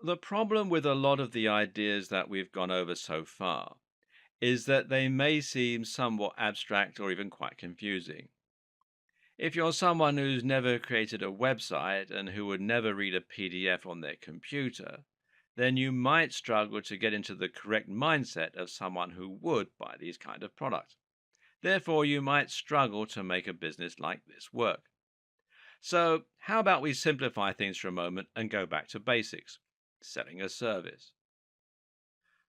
The problem with a lot of the ideas that we've gone over so far is that they may seem somewhat abstract or even quite confusing. If you're someone who's never created a website and who would never read a PDF on their computer, then you might struggle to get into the correct mindset of someone who would buy these kind of products. Therefore, you might struggle to make a business like this work. So, how about we simplify things for a moment and go back to basics? Selling a service.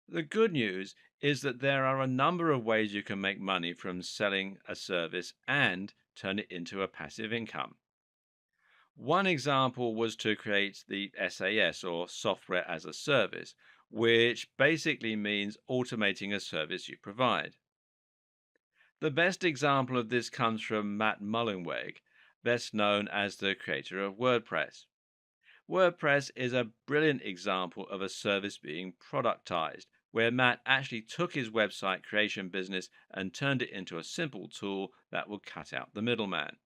The good news is that there are a number of ways you can make money from selling a service and turn it into a passive income. One example was to create the SAS, or software as a service, which basically means automating a service you provide. The best example of this comes from Matt Mullenweg, best known as the creator of WordPress. WordPress is a brilliant example of a service being productized, where Matt actually took his website creation business and turned it into a simple tool that would cut out the middleman.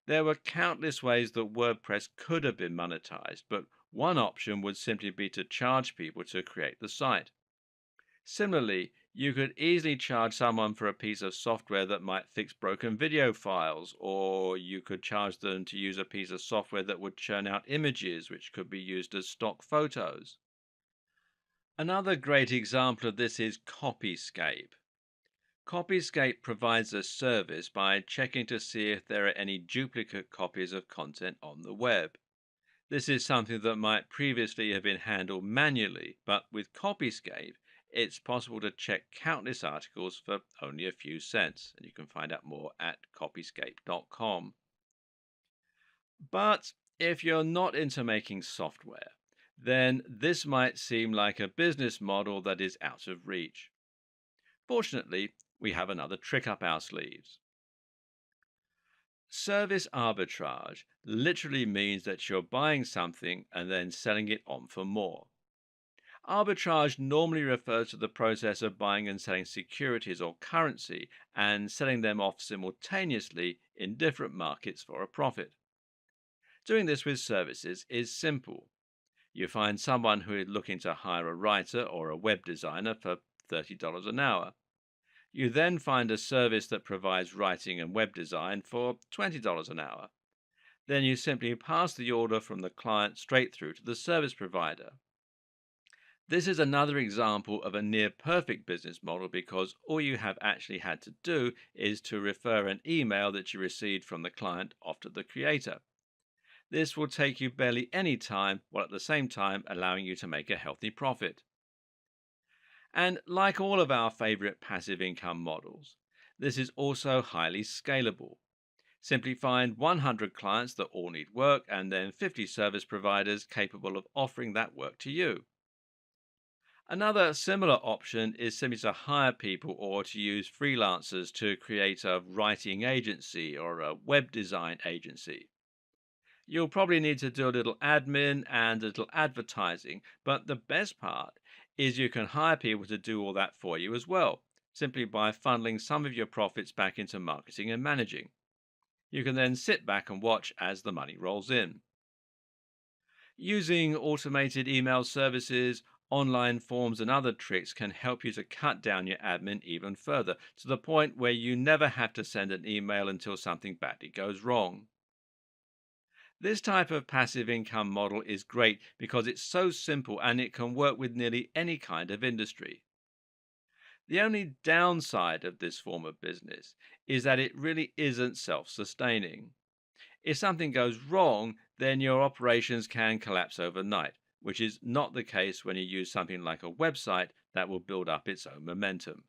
There were countless ways that WordPress could have been monetized, but one option would simply be to charge people to create the site. Similarly, you could easily charge someone for a piece of software that might fix broken video files, or you could charge them to use a piece of software that would churn out images which could be used as stock photos. Another great example of this is Copyscape. Copyscape provides a service by checking to see if there are any duplicate copies of content on the web. This is something that might previously have been handled manually, but with Copyscape, it's possible to check countless articles for only a few cents, and you can find out more at copyscape.com. But if you're not into making software, then this might seem like a business model that is out of reach. Fortunately, we have another trick up our sleeves. Service arbitrage literally means that you're buying something and then selling it on for more. Arbitrage normally refers to the process of buying and selling securities or currency and selling them off simultaneously in different markets for a profit. Doing this with services is simple. You find someone who is looking to hire a writer or a web designer for $30 an hour. You then find a service that provides writing and web design for $20 an hour. Then you simply pass the order from the client straight through to the service provider. This is another example of a near perfect business model because all you have actually had to do is to refer an email that you received from the client off to the creator. This will take you barely any time while at the same time allowing you to make a healthy profit. And like all of our favorite passive income models, this is also highly scalable. Simply find 100 clients that all need work and then 50 service providers capable of offering that work to you. Another similar option is simply to hire people or to use freelancers to create a writing agency or a web design agency. You'll probably need to do a little admin and a little advertising, but the best part is you can hire people to do all that for you as well, simply by funneling some of your profits back into marketing and managing. You can then sit back and watch as the money rolls in. Using automated email services, online forms, and other tricks can help you to cut down your admin even further, to the point where you never have to send an email until something badly goes wrong. This type of passive income model is great because it's so simple and it can work with nearly any kind of industry. The only downside of this form of business is that it really isn't self sustaining. If something goes wrong, then your operations can collapse overnight, which is not the case when you use something like a website that will build up its own momentum.